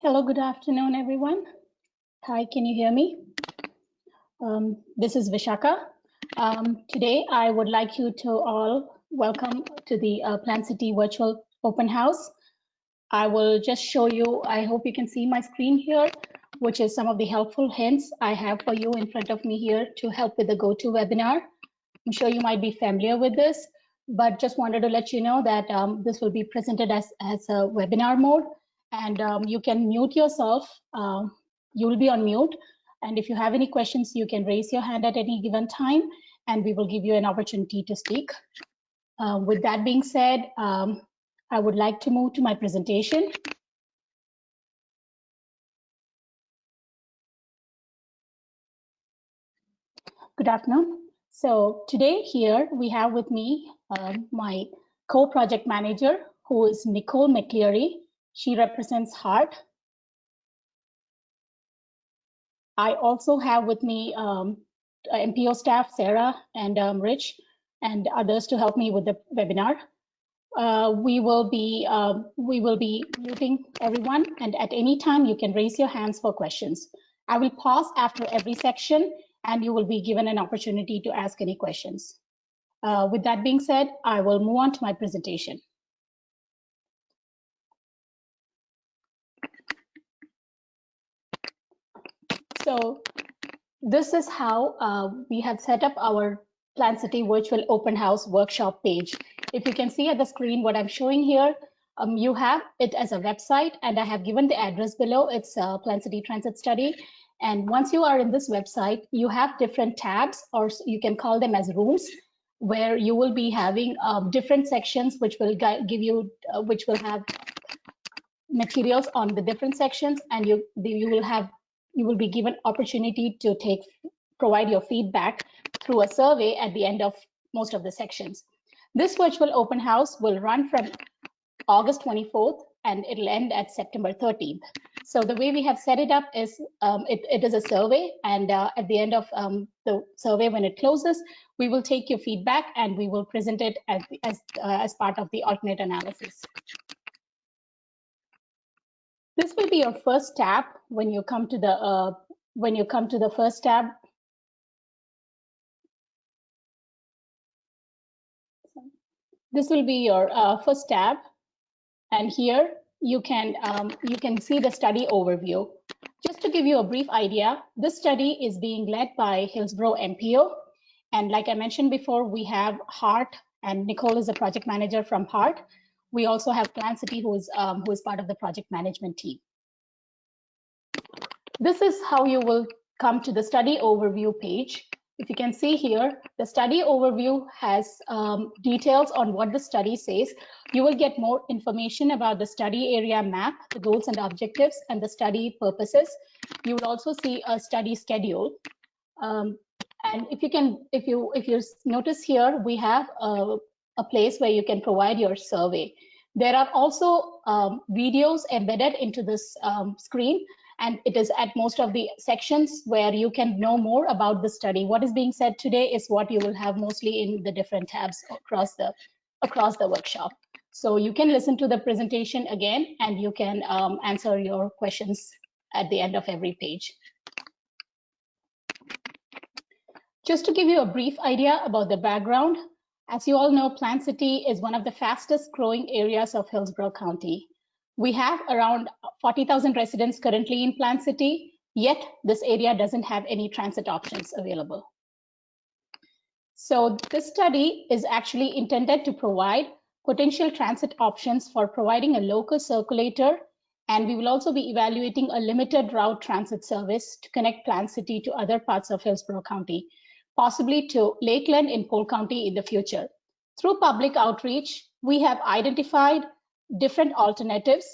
Hello, good afternoon, everyone. Hi, can you hear me? This is Vishaka. Today, I would like you to all welcome to the Plant City Virtual Open House. I will just show you, I hope you can see my screen here, which is some of the helpful hints I have for you in front of me here to help with the GoToWebinar. I'm sure you might be familiar with this, but just wanted to let you know that this will be presented as a webinar mode, and you can mute yourself. You will be on mute, and if you have any questions, you can raise your hand at any given time, and we will give you an opportunity to speak. With that being said, I would like to move to my presentation. Good afternoon. So today here we have with me my co-project manager, who is Nicole McCleary. She represents HEART. I also have with me MPO staff, Sarah and Rich, and others to help me with the webinar. We will be muting everyone, and at any time you can raise your hands for questions. I will pause after every section, and you will be given an opportunity to ask any questions. With that being said, I will move on to my presentation. So this is how we have set up our Plant City Virtual Open House Workshop page. If you can see at the screen what I'm showing here, you have it as a website, and I have given the address below. It's Plant City Transit Study. And once you are in this website, you have different tabs, or you can call them as rooms, where you will be having different sections which will give you, which will have materials on the different sections, and you will be given opportunity to provide your feedback through a survey at the end of most of the sections. This virtual open house will run from August 24th and it'll end at September 13th. So the way we have set it up is it is a survey, and at the end of the survey, when it closes, we will take your feedback and we will present it as part of the alternate analysis. This will be your first tab when you come to the first tab. This will be your first tab, and here you can see the study overview. Just to give you a brief idea, this study is being led by Hillsborough MPO, and like I mentioned before, we have HEART, and Nicole is the project manager from HEART. We also have Plant City, who is part of the project management team. This is how you will come to the study overview page. If you can see here, the study overview has details on what the study says. You will get more information about the study area map, the goals and objectives, and the study purposes. You will also see a study schedule. And if you notice here, we have a place where you can provide your survey. There are also videos embedded into this screen, and it is at most of the sections where you can know more about the study. What is being said today is what you will have mostly in the different tabs across the workshop. So you can listen to the presentation again, and you can answer your questions at the end of every page. Just to give you a brief idea about the background, as you all know, Plant City is one of the fastest growing areas of Hillsborough County. We have around 40,000 residents currently in Plant City, yet this area doesn't have any transit options available. So this study is actually intended to provide potential transit options for providing a local circulator, and we will also be evaluating a limited route transit service to connect Plant City to other parts of Hillsborough County, possibly to Lakeland in Polk County in the future. Through public outreach, we have identified different alternatives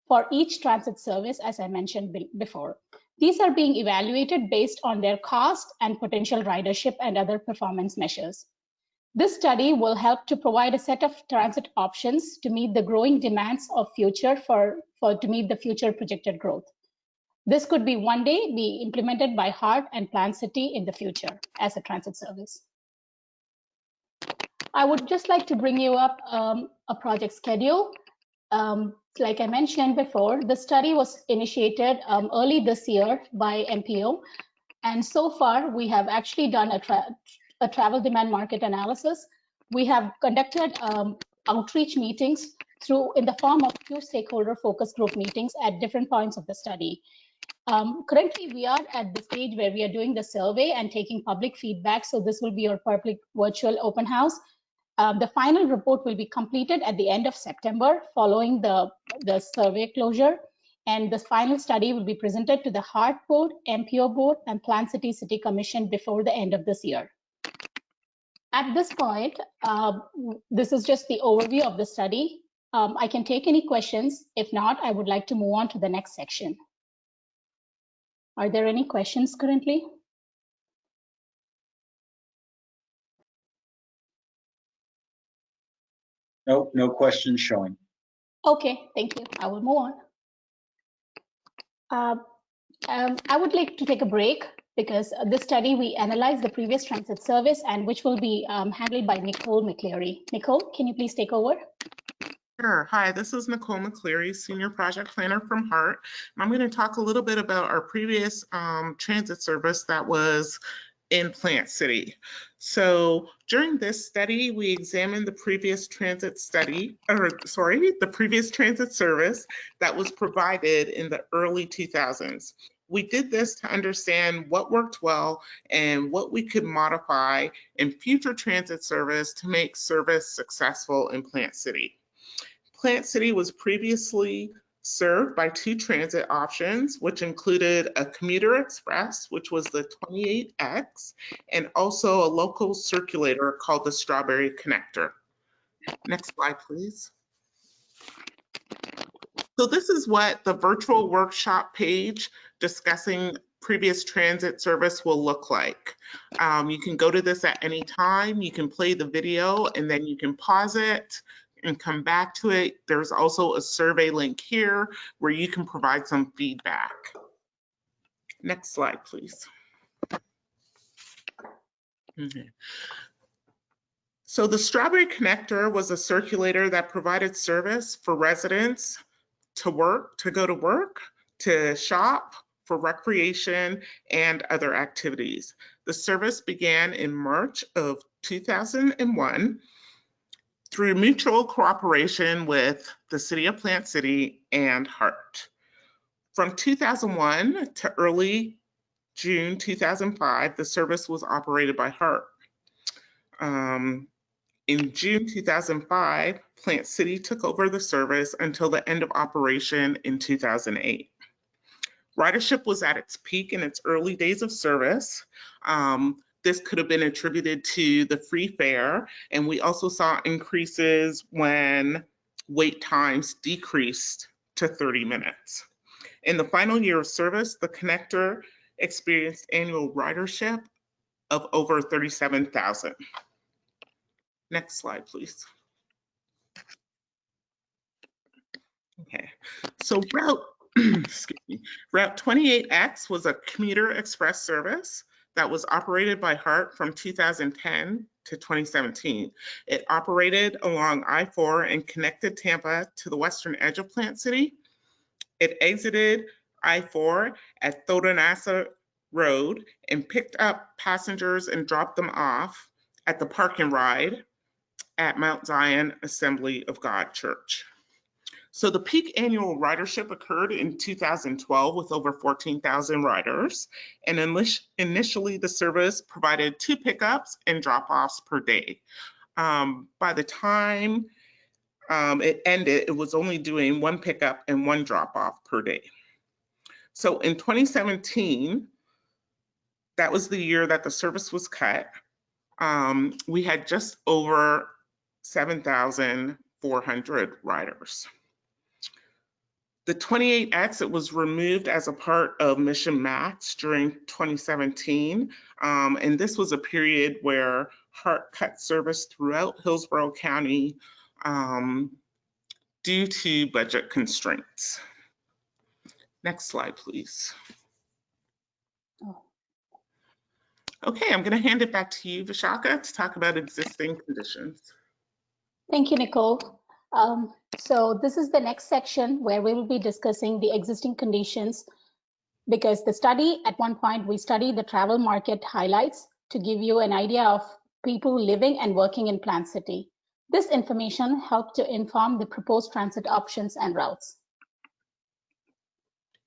for each transit service, as I mentioned before. These are being evaluated based on their cost and potential ridership and other performance measures. This study will help to provide a set of transit options to meet the growing demands of to meet the future projected growth. This could be one day be implemented by HEART and Plant City in the future as a transit service. I would just like to bring you up a project schedule. like I mentioned before, the study was initiated early this year by MPO. And so far, we have actually done a travel demand market analysis. We have conducted outreach meetings in the form of 2 stakeholder focus group meetings at different points of the study. Currently, we are at the stage where we are doing the survey and taking public feedback. So this will be our public virtual open house. The final report will be completed at the end of September following the survey closure. And the final study will be presented to the HART board, MPO board, and Plant City Commission before the end of this year. At this point, this is just the overview of the study. I can take any questions. If not, I would like to move on to the next section. Are there any questions currently? Nope, no questions showing. Okay, thank you. I will move on. I would like to take a break because this study, we analyzed the previous transit service and which will be handled by Nicole McCleary. Nicole, can you please take over? Sure. Hi, this is Nicole McCleary, Senior Project Planner from HART. I'm going to talk a little bit about our previous transit service that was in Plant City. So during this study, we examined the previous transit service that was provided in the early 2000s. We did this to understand what worked well and what we could modify in future transit service to make service successful in Plant City. Plant City was previously served by 2 transit options, which included a commuter express, which was the 28X, and also a local circulator called the Strawberry Connector. Next slide, please. So this is what the virtual workshop page discussing previous transit service will look like. You can go to this at any time. You can play the video and then you can pause it and come back to it. There's also a survey link here where you can provide some feedback. Next slide, please. Okay. So the Strawberry Connector was a circulator that provided service for residents to go to work, to shop, for recreation, and other activities. The service began in March of 2001 through mutual cooperation with the City of Plant City and HART. From 2001 to early June 2005, the service was operated by HART. In June 2005, Plant City took over the service until the end of operation in 2008. Ridership was at its peak in its early days of service. This could have been attributed to the free fare, and we also saw increases when wait times decreased to 30 minutes. In the final year of service, the connector experienced annual ridership of over 37,000. Next slide, please. Okay, so Route 28X was a commuter express service that was operated by HART from 2010 to 2017. It operated along I-4 and connected Tampa to the western edge of Plant City. It exited I-4 at Thodanassa Road and picked up passengers and dropped them off at the Park and Ride at Mount Zion Assembly of God Church. So the peak annual ridership occurred in 2012 with over 14,000 riders. And initially the service provided 2 pickups and drop-offs per day. By the time it ended, it was only doing 1 pickup and 1 drop-off per day. So in 2017, that was the year that the service was cut. We had just over 7,400 riders. The 28X, it was removed as a part of Mission Max during 2017. And this was a period where HART cut service throughout Hillsborough County due to budget constraints. Next slide, please. Okay, I'm going to hand it back to you, Vishaka, to talk about existing conditions. Thank you, Nicole. So this is the next section where we will be discussing the existing conditions, because the study, at one point, we studied the travel market highlights to give you an idea of people living and working in Plant City. This information helped to inform the proposed transit options and routes.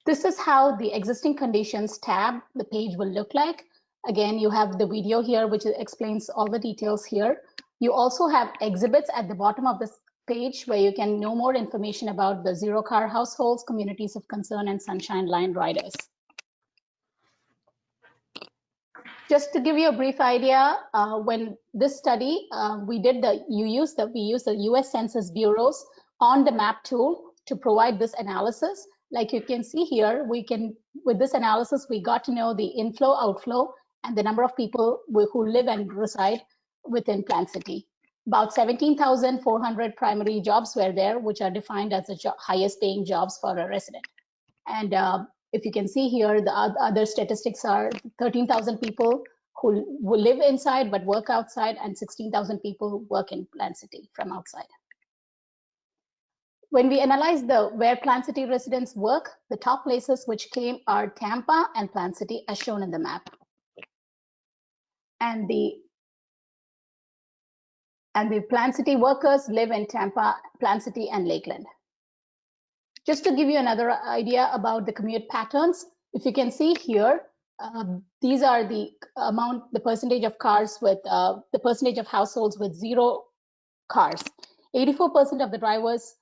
This is how the existing conditions tab, the page will look like. Again, you have the video here, which explains all the details here. You also have exhibits at the bottom of this page where you can know more information about the zero car households, communities of concern, and Sunshine Line riders. Just to give you a brief idea, when this study, we used the US Census Bureau's on the map tool to provide this analysis. Like you can see here, with this analysis, we got to know the inflow, outflow, and the number of people who live and reside within Plant City. About 17,400 primary jobs were there, which are defined as the highest paying jobs for a resident. And if you can see here, the other statistics are 13,000 people who live inside but work outside, and 16,000 people work in Plant City from outside. When we analyze where Plant City residents work, the top places which came are Tampa and Plant City, as shown in the map. And the Plant City workers live in Tampa, Plant City, and Lakeland. Just to give you another idea about the commute patterns, if you can see here, these are the percentage of cars with the percentage of households with zero cars. 84% of the drivers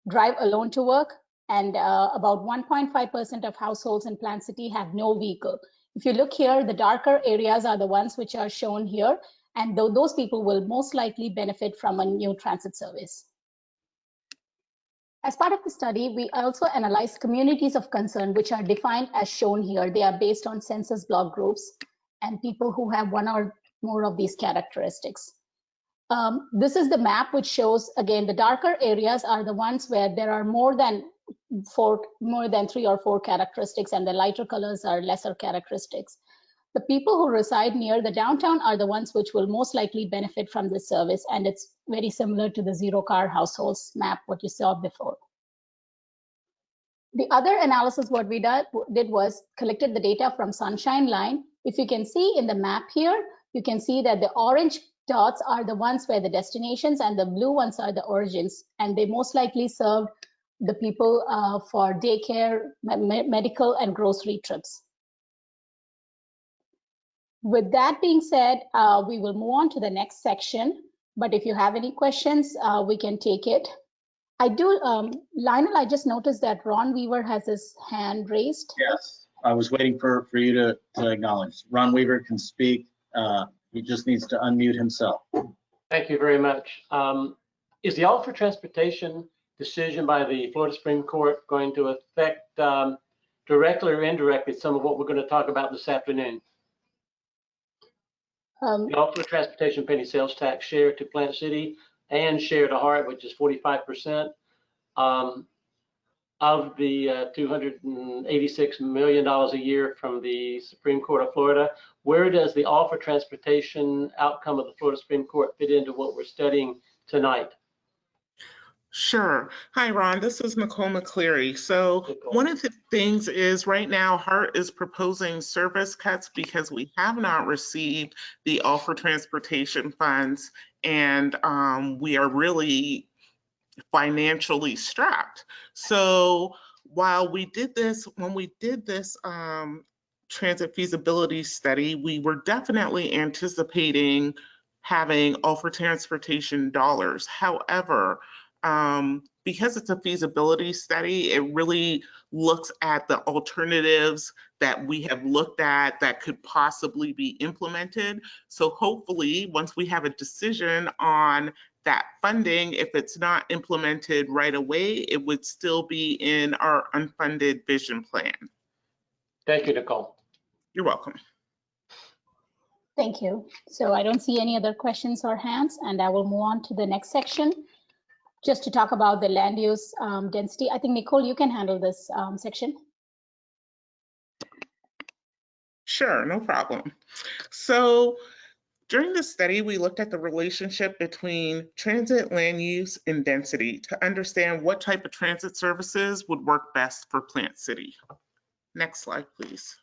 drive alone to work, and about 1.5% of households in Plant City have no vehicle. If you look here, the darker areas are the ones which are shown here, and those people will most likely benefit from a new transit service. As part of the study, we also analyzed communities of concern, which are defined as shown here. They are based on census block groups and people who have one or more of these characteristics. This is the map which shows, again, the darker areas are the ones where there are more than 3 or 4 characteristics, and the lighter colors are lesser characteristics. The people who reside near the downtown are the ones which will most likely benefit from this service, and it's very similar to the zero car households map, what you saw before. The other analysis what we did was collected the data from Sunshine Line. If you can see in the map here, you can see that the orange dots are the ones where the destinations and the blue ones are the origins, and they most likely serve the people for daycare, medical, and grocery trips. With that being said, we will move on to the next section, but if you have any questions, we can take it. Lionel, I just noticed that Ron Weaver has his hand raised. Yes, I was waiting for you to acknowledge. Ron Weaver can speak. He just needs to unmute himself. Thank you very much. Is the all for transportation decision by the Florida Supreme Court going to affect directly or indirectly some of what we're going to talk about this afternoon? The all for transportation penny sales tax share to Plant City and share to Hart, which is 45% of the $286 million a year from the Supreme Court of Florida. Where does the all for transportation outcome of the Florida Supreme Court fit into what we're studying tonight? Sure. Hi, Ron. This is Nicole McCleary. So one of the things is right now, Hart is proposing service cuts because we have not received the all for transportation funds, and we are really financially strapped. So while we did this, when we did this transit feasibility study, we were definitely anticipating having all for transportation dollars. However, because it's a feasibility study, it really looks at the alternatives that we have looked at that could possibly be implemented. So hopefully, once we have a decision on that funding, if it's not implemented right away, it would still be in our unfunded vision plan. Thank you, Nicole. You're welcome. Thank you. So I don't see any other questions or hands, and I will move on to the next section just to talk about the land use density. I think, Nicole, you can handle this section. Sure, no problem. So During the study, we looked at the relationship between transit land use and density to understand what type of transit services would work best for Plant City. Next slide, please.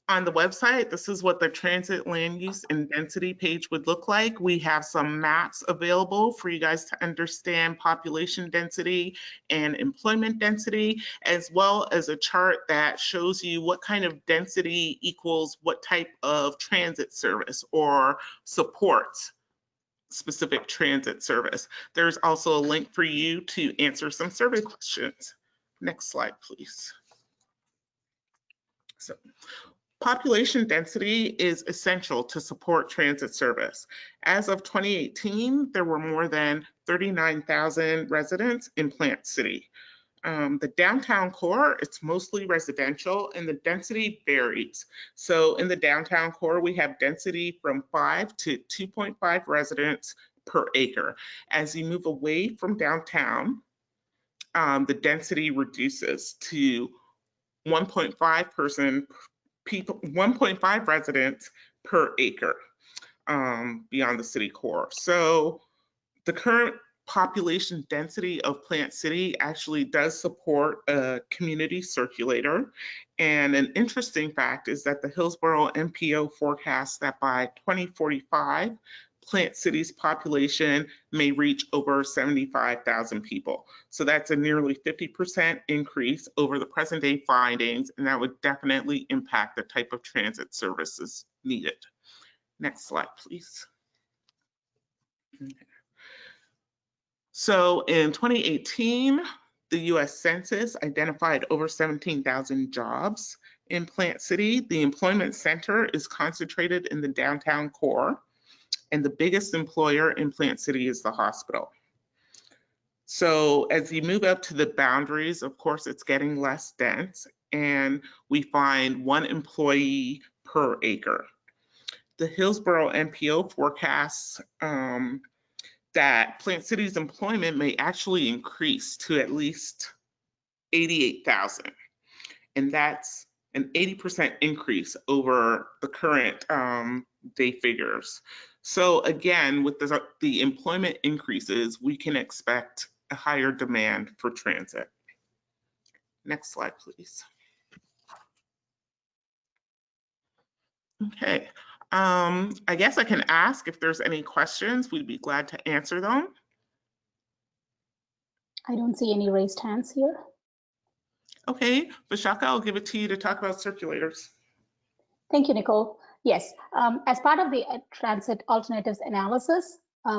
On the website, this is what the transit land use and density page would look like. We have some maps available for you guys to understand population density and employment density, as well as a chart that shows you what kind of density equals what type of transit service or supports specific transit service. There's also a link for you to answer some survey questions. Next slide, please. So, population density is essential to support transit service. As of 2018, there were more than 39,000 residents in Plant City. The downtown core, it's mostly residential and the density varies. So in the downtown core, we have density from 5 to 2.5 residents per acre. As you move away from downtown, the density reduces to 1.5 residents per acre beyond the city core. So the current population density of Plant City actually does support a community circulator. And an interesting fact is that the Hillsborough MPO forecasts that by 2045, Plant City's population may reach over 75,000 people. So that's a nearly 50% increase over the present day findings, and that would definitely impact the type of transit services needed. Next slide, please. Okay. So in 2018, the US Census identified over 17,000 jobs in Plant City. The employment center is concentrated in the downtown core, and the biggest employer in Plant City is the hospital. So as you move up to the boundaries, of course, it's getting less dense, and we find 1 employee per acre. The Hillsborough MPO forecasts that Plant City's employment may actually increase to at least 88,000. And that's an 80% increase over the current day figures. So again, with the employment increases, we can expect a higher demand for transit. Next slide, please. Okay. I guess I can ask if there's any questions. We'd be glad to answer them. I don't see any raised hands here. Okay, Vishaka, I'll give it to you to talk about circulators. Thank you, Nicole. Yes, as part of the transit alternatives analysis,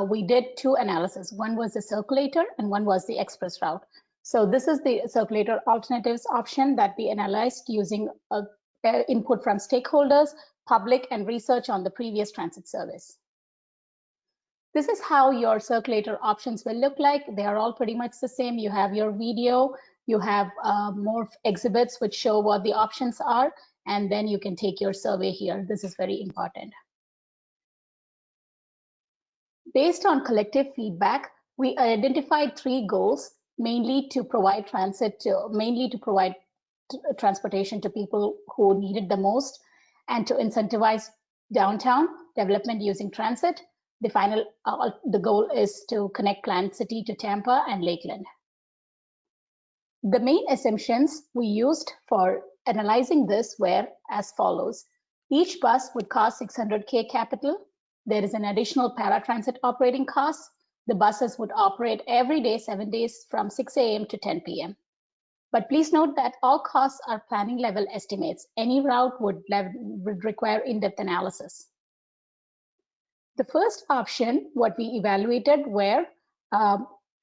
we did 2 analyses. One was the circulator and one was the express route. So this is the circulator alternatives option that we analyzed using input from stakeholders, public, and research on the previous transit service. This is how your circulator options will look like. They are all pretty much the same. You have your video, you have more exhibits which show what the options are, and then you can take your survey here. This is very important. Based on collective feedback, we identified 3 goals, mainly to provide transportation to people who need it the most, and to incentivize downtown development using transit. The goal is to connect Plant City to Tampa and Lakeland. The main assumptions we used for analyzing this were as follows. Each bus would cost $600K capital. There is an additional paratransit operating cost. The buses would operate every day, 7 days from 6 a.m. to 10 p.m. But please note that all costs are planning level estimates. Any route would require in-depth analysis. The first option, what we evaluated were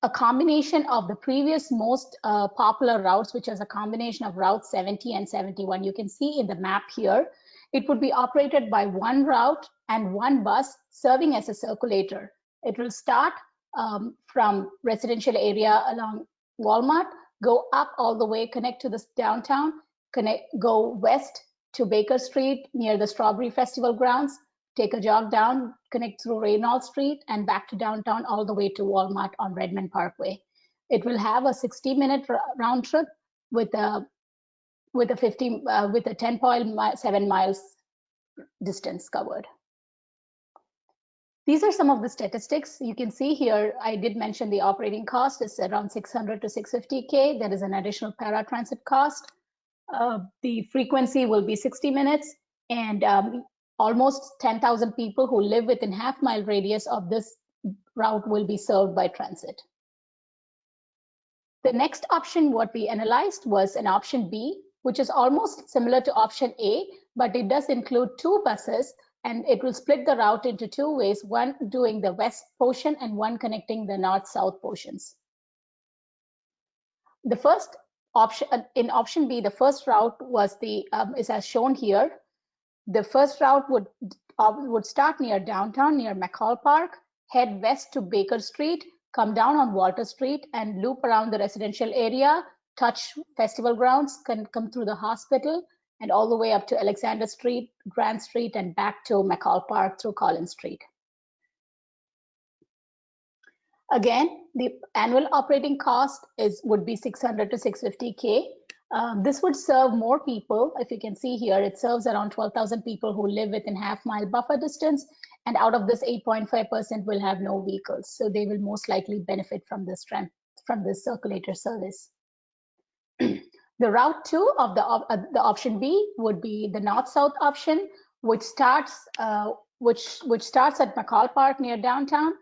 a combination of the previous most popular routes, which is a combination of Route 70 and 71. You can see in the map here, it would be operated by 1 route and 1 bus serving as a circulator. It will start from residential area along Walmart, go up all the way, connect to the downtown, go west to Baker Street near the Strawberry Festival grounds, take a jog down, connect through Reynolds Street, and back to downtown all the way to Walmart on Redmond Parkway. It will have a 60-minute round trip with a 10.7 miles distance covered. These are some of the statistics. You can see here, I did mention the operating cost is around 600 to 650K. There is an additional paratransit cost. The frequency will be 60 minutes, and almost 10,000 people who live within half-mile radius of this route will be served by transit. The next option what we analyzed was an option B, which is almost similar to option A, but it does include 2 buses, and it will split the route into 2 ways, one doing the west portion and one connecting the north-south portions. The first option, in option B, the first route was is as shown here. The first route would start near downtown, near McCall Park, head west to Baker Street, come down on Walter Street, and loop around the residential area, touch festival grounds, come through the hospital, and all the way up to Alexander Street, Grand Street, and back to McCall Park through Collins Street. Again, the annual operating cost would be 600 to 650K. This would serve more people. If you can see here, it serves around 12,000 people who live within half-mile buffer distance, and out of this, 8.5% will have no vehicles. So they will most likely benefit from this circulator service. The route 2 of the option B would be the north-south option, which starts at McCall Park near downtown,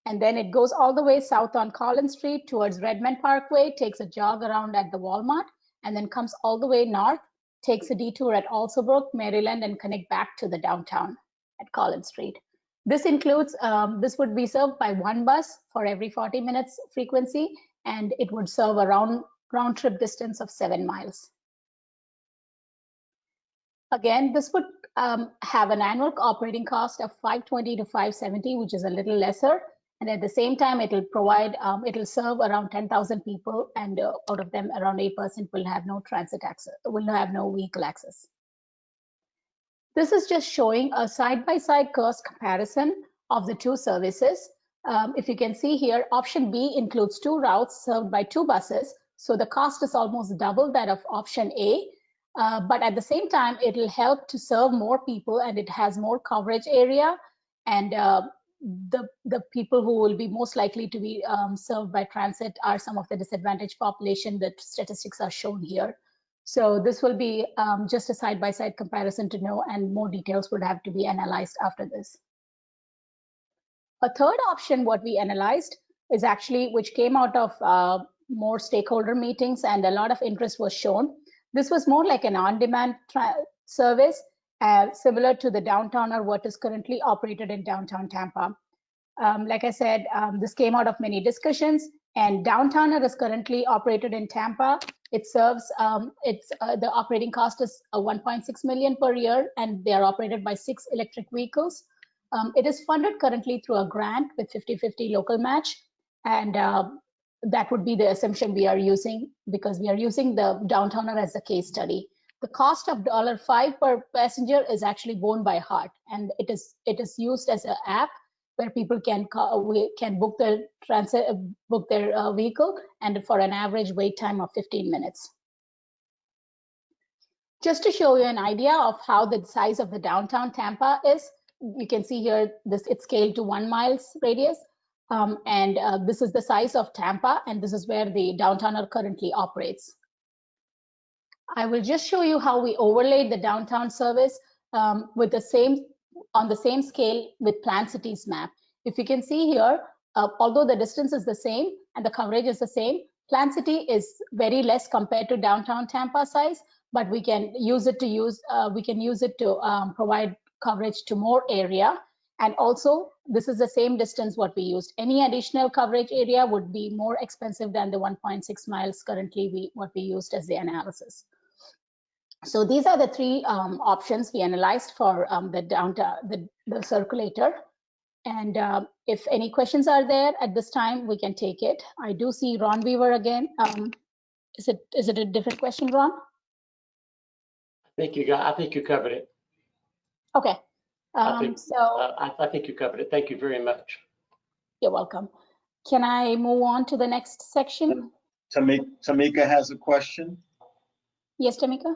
and then it goes all the way south on Collins Street towards Redmond Parkway, takes a jog around at the Walmart, and then comes all the way north, takes a detour at Alsobrook, Maryland, and connect back to the downtown at Collins Street. This includes, this would be served by 1 bus for every 40 minutes frequency, and it would serve a round trip distance of 7 miles. Again, this would have an annual operating cost of 520 to 570, which is a little lesser. And at the same time, it'll provide, it'll serve around 10,000 people, and out of them, around 8% will have no transit access, will have no vehicle access. This is just showing a side-by-side cost comparison of the 2 services. If you can see here, option B includes 2 routes served by 2 buses. So the cost is almost double that of option A. But at the same time, it'll help to serve more people, and it has more coverage area. And the people who will be most likely to be served by transit are some of the disadvantaged population. The statistics are shown here. So this will be just a side-by-side comparison to know, and more details would have to be analyzed after this. A third option, what we analyzed, is actually which came out of more stakeholder meetings, and a lot of interest was shown. This was more like an on-demand service, similar to the Downtowner, what is currently operated in downtown Tampa. Like I said, this came out of many discussions, and Downtowner is currently operated in Tampa. It serves, the operating cost is $1.6 million per year, and they are operated by 6 electric vehicles. It is funded currently through a grant with 50-50 local match, and that would be the assumption we are using, because we are using the Downtowner as a case study. The cost of $5 per passenger is actually borne by Heart, and it is used as an app where people can book their transit, book their vehicle, and for an average wait time of 15 minutes. Just to show you an idea of how the size of the downtown Tampa is, you can see here it's scaled to 1 mile radius. This is the size of Tampa, and this is where the Downtowner currently operates. I will just show you how we overlaid the downtown service with on the same scale with Plant City's map. If you can see here, although the distance is the same and the coverage is the same, Plant City is very less compared to downtown Tampa size, but we can use it to provide coverage to more area. And also, this is the same distance what we used. Any additional coverage area would be more expensive than the 1.6 miles currently what we used as the analysis. So these are the 3 options we analyzed for the circulator. And if any questions are there at this time, we can take it. I do see Ron Weaver again. Is it a different question, Ron? I think you covered it. Okay. I think you covered it. Thank you very much. You're welcome. Can I move on to the next section? Tamika has a question. Yes, Tamika.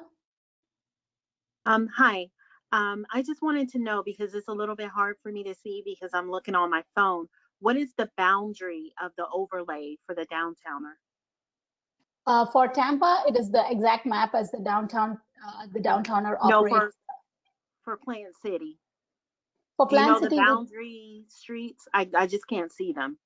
Hi. I just wanted to know, because it's a little bit hard for me to see because I'm looking on my phone, what is the boundary of the overlay for the downtowner? For Tampa, it is the exact map as the downtowner No, operates. for Plant City. For Do you Plan know the City, boundary streets? I just can't see them.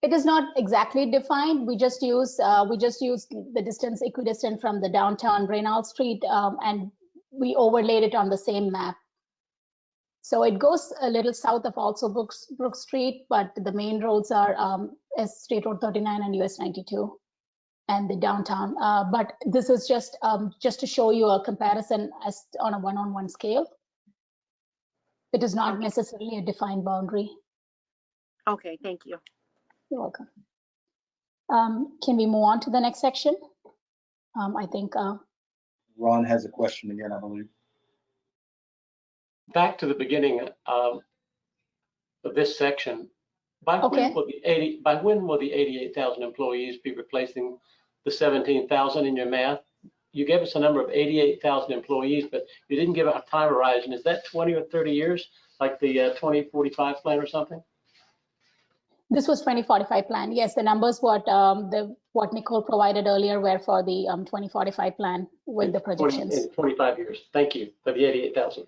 it is not exactly defined. We just use the distance equidistant from the downtown Reynolds Street, and we overlaid it on the same map. So it goes a little south of also Brook Street, but the main roads are State Road 39 and US 92 and the downtown. But this is just to show you a comparison as on a one-on-one scale. It is not Okay. necessarily a defined boundary. Okay, thank you. You're welcome. Can we move on to the next section? I think Ron has a question again, I believe. Back to the beginning of this section. By Okay. when will the 88,000 employees be replacing the 17,000 in your math? You gave us a number of 88,000 employees, but you didn't give a time horizon. Is that 20 or 30 years, like the 2045 plan or something? this was 2045 plan. Yes, the numbers what Nicole provided earlier were for the 2045 plan with the projections. In 25 years. Thank you for the 88,000.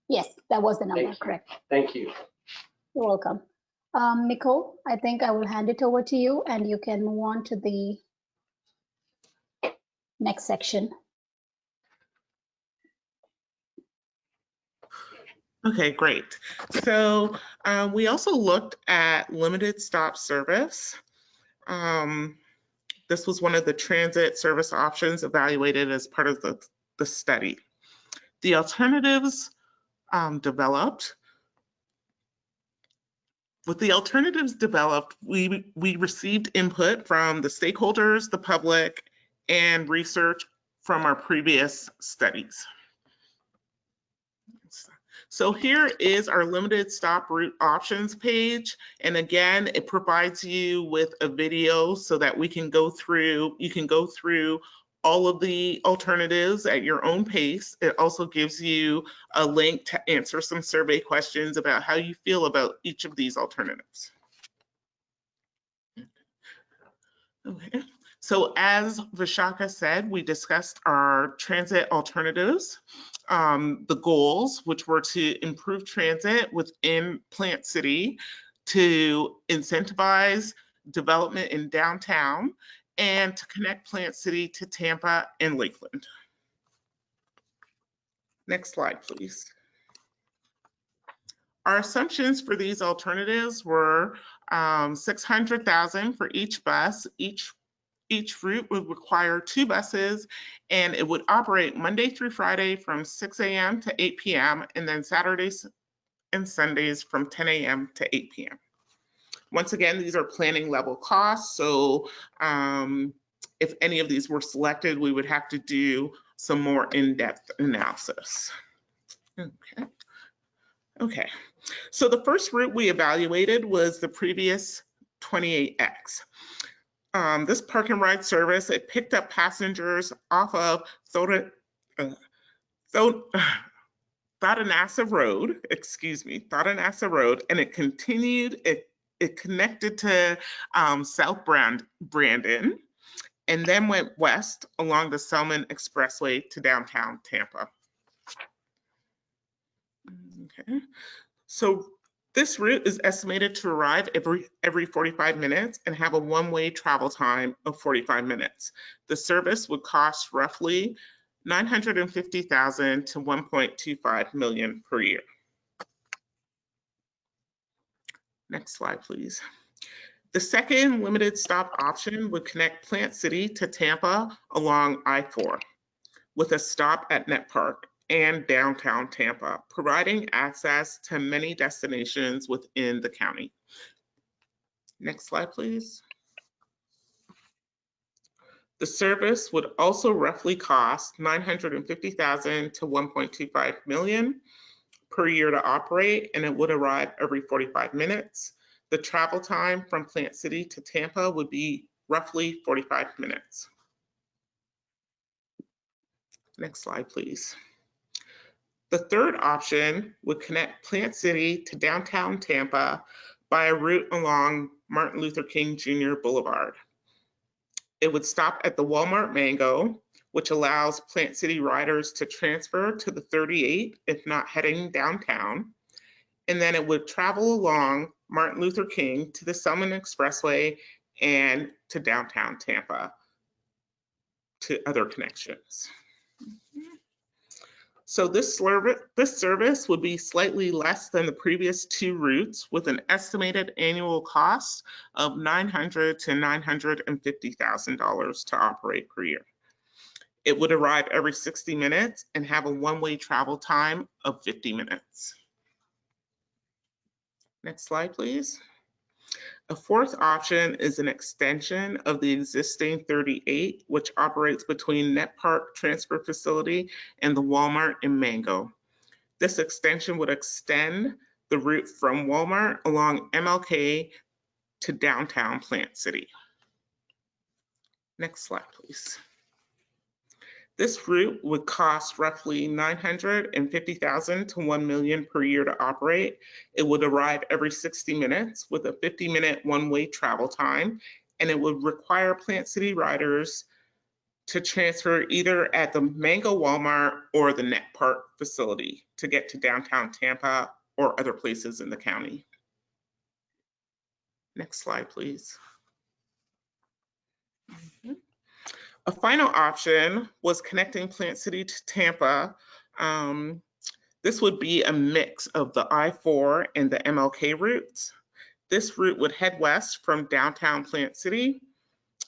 Yes, that was the number. Thank you. Correct. Thank you. You're welcome. Nicole, I think I will hand it over to you and you can move on to the next section. Okay, great. So we also looked at limited stop service. This was one of the transit service options evaluated as part of the study. The alternatives developed. With the alternatives developed, we received input from the stakeholders, the public, and research from our previous studies. So here is our limited stop route options page. And again, it provides you with a video so that you can go through all of the alternatives at your own pace. It also gives you a link to answer some survey questions about how you feel about each of these alternatives. Okay. So as Vishaka said, we discussed our transit alternatives, the goals, which were to improve transit within Plant City, to incentivize development in downtown, and to connect Plant City to Tampa and Lakeland. Next slide, please. Our assumptions for these alternatives were 600,000 for each bus. Each route would require 2 buses, and it would operate Monday through Friday from 6 a.m. to 8 p.m. and then Saturdays and Sundays from 10 a.m. to 8 p.m. Once again, these are planning level costs, so if any of these were selected, we would have to do some more in-depth analysis. Okay. So the first route we evaluated was the previous 28X. This park and ride service, it picked up passengers off of Thotanassa Road, and it continued, it connected to South Brandon, and then went west along the Selman Expressway to downtown Tampa. Okay, so this route is estimated to arrive every 45 minutes and have a one-way travel time of 45 minutes. The service would cost roughly $950,000 to $1.25 million per year. Next slide, please. The second limited stop option would connect Plant City to Tampa along I-4 with a stop at Net Park and downtown Tampa, providing access to many destinations within the county. Next slide, please. The service would also roughly cost $950,000 to $1.25 million per year to operate, and it would arrive every 45 minutes. The travel time from Plant City to Tampa would be roughly 45 minutes. Next slide, please. The third option would connect Plant City to downtown Tampa by a route along Martin Luther King Jr. Boulevard. It would stop at the Walmart Mango, which allows Plant City riders to transfer to the 38 if not heading downtown. And then it would travel along Martin Luther King to the Selman Expressway and to downtown Tampa to other connections. So this service would be slightly less than the previous two routes, with an estimated annual cost of $900,000 to $950,000 to operate per year. It would arrive every 60 minutes and have a one-way travel time of 50 minutes. Next slide, please. A fourth option is an extension of the existing 38, which operates between Net Park Transfer Facility and the Walmart in Mango. This extension would extend the route from Walmart along MLK to downtown Plant City. Next slide, please. This route would cost roughly $950,000 to $1 million per year to operate. It would arrive every 60 minutes with a 50-minute one-way travel time, and it would require Plant City riders to transfer either at the Mango Walmart or the Net Park facility to get to downtown Tampa or other places in the county. Next slide, please. A final option was connecting Plant City to Tampa. This would be a mix of the I-4 and the MLK routes. This route would head west from downtown Plant City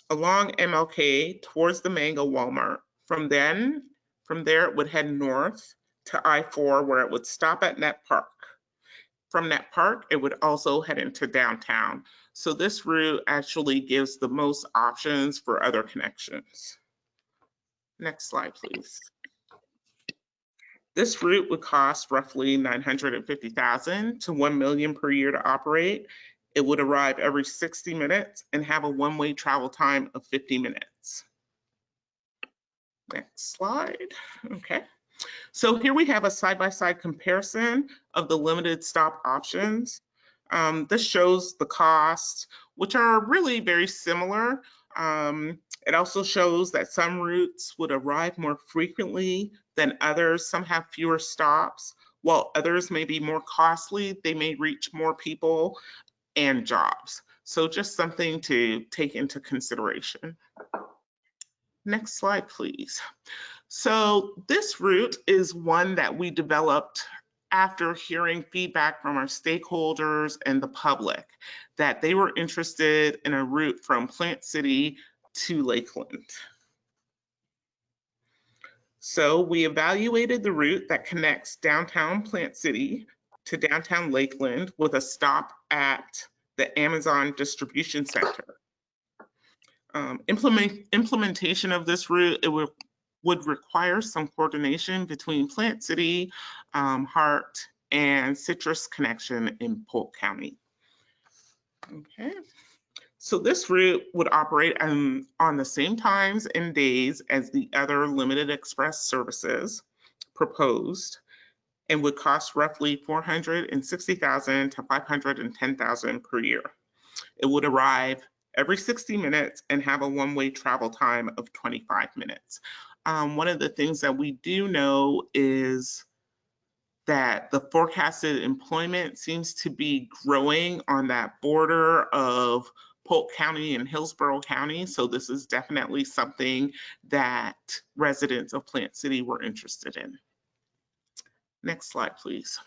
along MLK towards the Mango Walmart. From there, it would head north to I-4, where it would stop at Net Park. From Net Park, it would also head into downtown. So this route actually gives the most options for other connections. Next slide, please. This route would cost roughly $950,000 to $1 million per year to operate. It would arrive every 60 minutes and have a one-way travel time of 50 minutes. Next slide. Okay. So here we have a side-by-side comparison of the limited stop options. This shows the costs, which are really very similar. It also shows that some routes would arrive more frequently than others. Some have fewer stops, while others may be more costly. They may reach more people and jobs. So just something to take into consideration. Next slide, please. So this route is one that we developed after hearing feedback from our stakeholders and the public that they were interested in a route from Plant City to Lakeland. So we evaluated the route that connects downtown Plant City to downtown Lakeland with a stop at the Amazon Distribution Center. Implementation of this route, it would require some coordination between Plant City, Hart, and Citrus Connection in Polk County. Okay. So this route would operate on the same times and days as the other limited express services proposed, and would cost roughly $460,000 to $510,000 per year. It would arrive every 60 minutes and have a one-way travel time of 25 minutes. One of the things that we do know is that the forecasted employment seems to be growing on that border of Polk County and Hillsborough County. So this is definitely something that residents of Plant City were interested in. Next slide, please.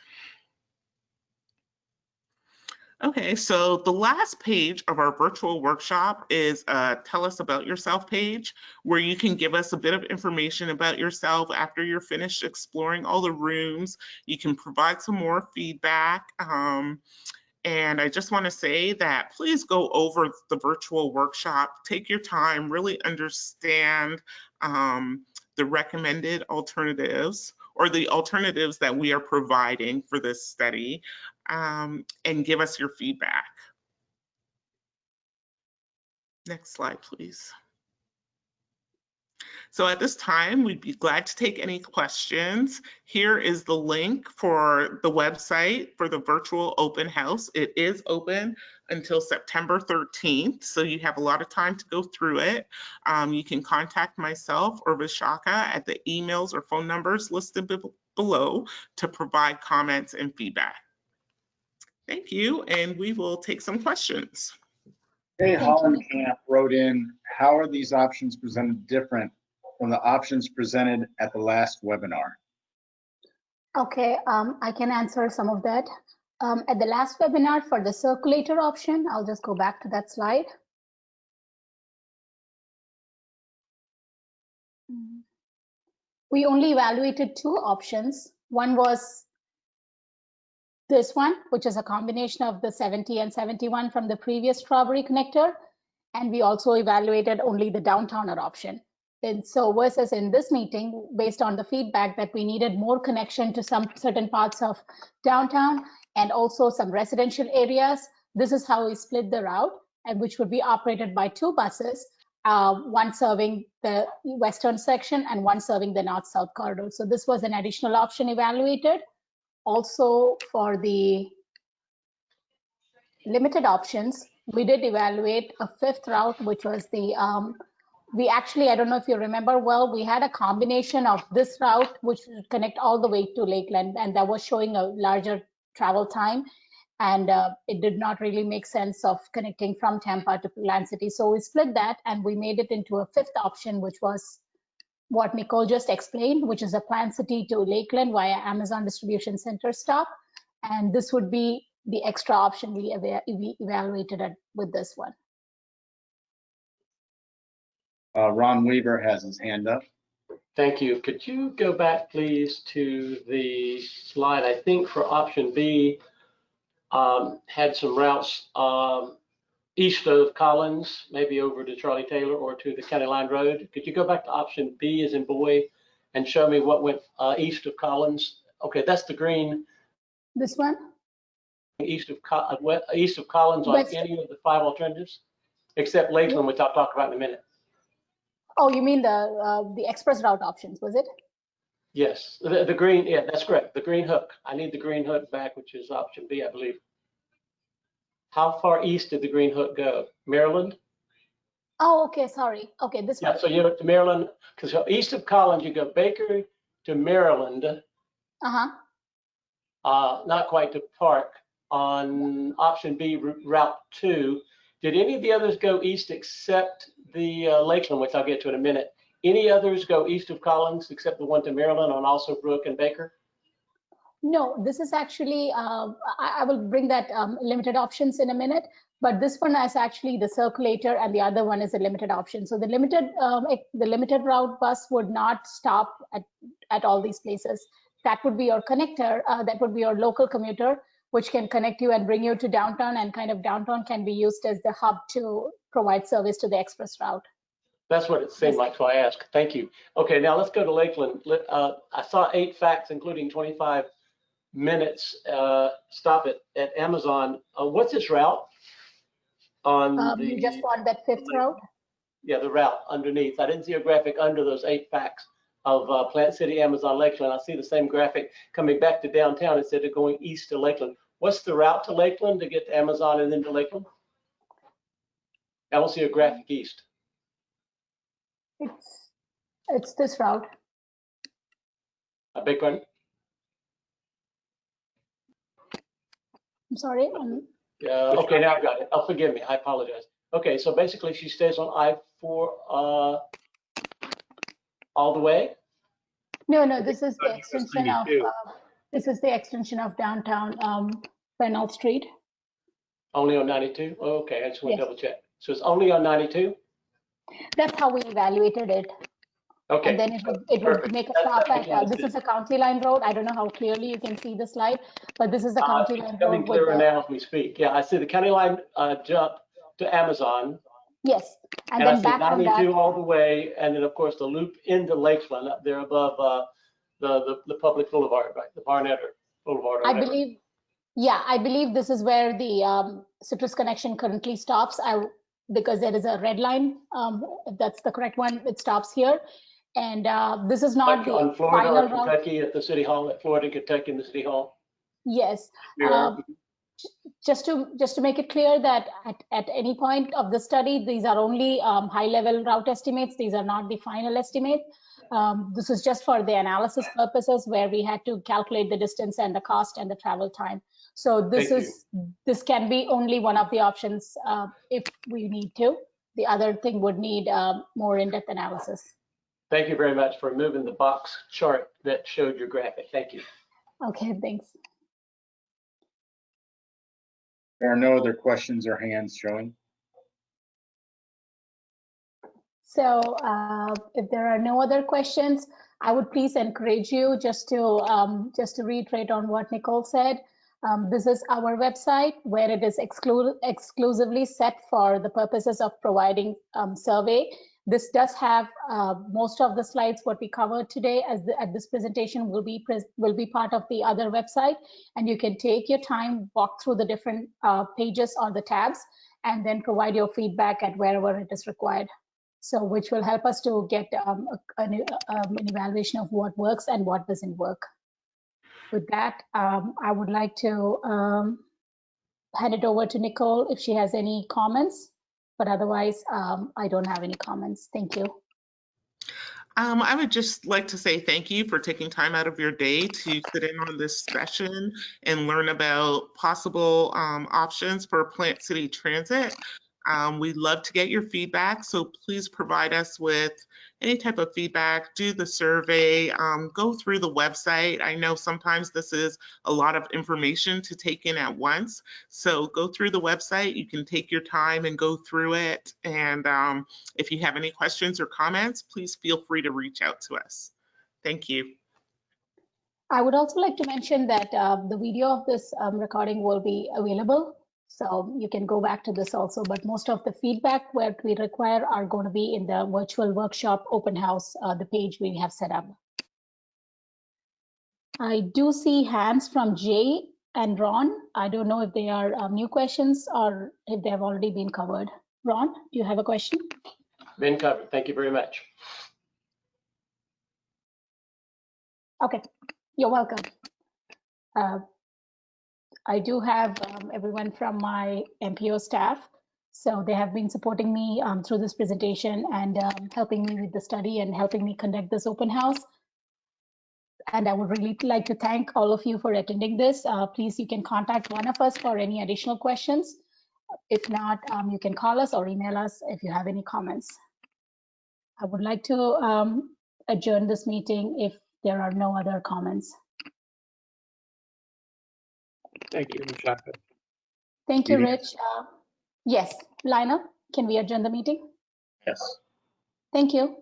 Okay, so the last page of our virtual workshop is a Tell Us About Yourself page, where you can give us a bit of information about yourself after you're finished exploring all the rooms. You can provide some more feedback. And I just want to say that please go over the virtual workshop, take your time, really understand the recommended alternatives or the alternatives that we are providing for this study, and give us your feedback. Next slide, please. So at this time, we'd be glad to take any questions. Here is the link for the website for the virtual open house. It is open until September 13th, so you have a lot of time to go through it. You can contact myself or Vishaka at the emails or phone numbers listed below to provide comments and feedback. Thank you, and we will take some questions. Hey, Thank you. Hollenkamp wrote in, how are these options presented different from the options presented at the last webinar? Okay, I can answer some of that. At the last webinar for the circulator option, I'll just go back to that slide. We only evaluated two options. One was this one, which is a combination of the 70 and 71 from the previous Strawberry connector. And we also evaluated only the downtowner option. And so versus in this meeting, based on the feedback that we needed more connection to some certain parts of downtown and also some residential areas, this is how we split the route, and which would be operated by two buses, one serving the western section and one serving the north-south corridor. So this was an additional option evaluated. Also for the limited options, we did evaluate a fifth route, which was the, we actually, I don't know if you remember well, we had a combination of this route, which would connect all the way to Lakeland, and that was showing a larger travel time. And it did not really make sense of connecting from Tampa to Plant City. So we split that and we made it into a fifth option, which was what Nicole just explained, which is a Plant City to Lakeland via Amazon Distribution Center stop. And this would be the extra option we evaluated it with this one. Ron Weaver has his hand up. Thank you. Could you go back, please, to the slide? I think for option B, had some routes east of Collins, maybe over to Charlie Taylor or to the County Line Road. Could you go back to option B as in boy and show me what went east of Collins? Okay, that's the green. This one? East of Collins on West. any of the five alternatives, except Lakeland, which I'll talk about in a minute. Oh, you mean the express route options, was it? Yes, the green, yeah, that's correct. The green hook. I need the green hook back, which is option B, I believe. How far east did the green hook go? Maryland? Oh, okay, sorry. Okay, this one. Yeah, so you go to Maryland, because east of Collins, you go Baker to Maryland, Uh-huh. not quite to Park. On option B, Route 2, did any of the others go east except the Lakeland, which I'll get to in a minute? Any others go east of Collins except the one to Maryland on also Brook and Baker? No, this is actually, I will bring that limited options in a minute, but this one is actually the circulator and the other one is a limited option. So the limited route bus would not stop at all these places. That would be your connector, that would be your local commuter, which can connect you and bring you to downtown, and kind of downtown can be used as the hub to provide service to the express route. That's what it seemed like, so I asked. Thank you. Okay, now let's go to Lakeland. I saw 8 facts, including 25 minutes stop at Amazon. What's its route? On You just want that fifth route? Yeah, the route underneath. I didn't see a graphic under those 8 facts of Plant City, Amazon, Lakeland. I see the same graphic coming back to downtown instead of going east to Lakeland. What's the route to Lakeland to get to Amazon and then to Lakeland? I don't see a graphic east. It's this route. I beg pardon? I'm sorry. Okay, now I've got it. Oh, forgive me. I apologize. Okay, so basically she stays on I-4 all the way? No, this is the extension of downtown Reynolds Street. Only on 92? Okay, I just want to Yes. double check. So it's only on 92? That's how we evaluated it. Okay. And then it would make a stop at, this it. is a county line road. I don't know how clearly you can see the slide, but this is the county line road. Coming clearer now as we speak. Yeah, I see the county line jump to Amazon. Yes, and And I then see back on 92 that. all the way, and then of course the loop into Lakeland up there above the public boulevard, right? The Barnett Boulevard. Or I whatever. believe, yeah, I believe this is where the Citrus connection currently stops. because there is a red line. If that's the correct one, it stops here. And this is not Like the on Florida final or route. Kentucky at the City Hall, at Florida and Kentucky in the City Hall? Yes. Here. Just to make it clear that at any point of the study, these are only high-level route estimates. These are not the final estimate. This is just for the analysis purposes where we had to calculate the distance and the cost and the travel time. So this can be only one of the options if we need to. The other thing would need more in-depth analysis. Thank you very much for moving the box chart that showed your graphic. Thank you. Okay, thanks. There are no other questions or hands showing. So if there are no other questions, I would please encourage you just to reiterate on what Nicole said. This is our website where it is exclusively set for the purposes of providing survey. This does have most of the slides what we covered today at this presentation will be part of the other website, and you can take your time, walk through the different pages or the tabs, and then provide your feedback at wherever it is required. So which will help us to get an evaluation of what works and what doesn't work. With that, I would like to hand it over to Nicole if she has any comments, but otherwise I don't have any comments. Thank you. I would just like to say thank you for taking time out of your day to sit in on this session and learn about possible options for Plant City Transit. We'd love to get your feedback, so please provide us with any type of feedback, do the survey, go through the website. I know sometimes this is a lot of information to take in at once, so go through the website. You can take your time and go through it, and if you have any questions or comments, please feel free to reach out to us. Thank you. I would also like to mention that the video of this recording will be available. So you can go back to this also, but most of the feedback what we require are going to be in the virtual workshop open house, the page we have set up. I do see hands from Jay and Ron. I don't know if they are new questions or if they have already been covered. Ron, do you have a question? Been covered. Thank you very much. Okay, you're welcome. I do have everyone from my MPO staff. So they have been supporting me through this presentation and helping me with the study and helping me conduct this open house. And I would really like to thank all of you for attending this. Please, you can contact one of us for any additional questions. If not, you can call us or email us if you have any comments. I would like to adjourn this meeting if there are no other comments. Thank you, Ms. Shaka. Thank you, Rich. Yes, Lina, can we adjourn the meeting? Yes. Thank you.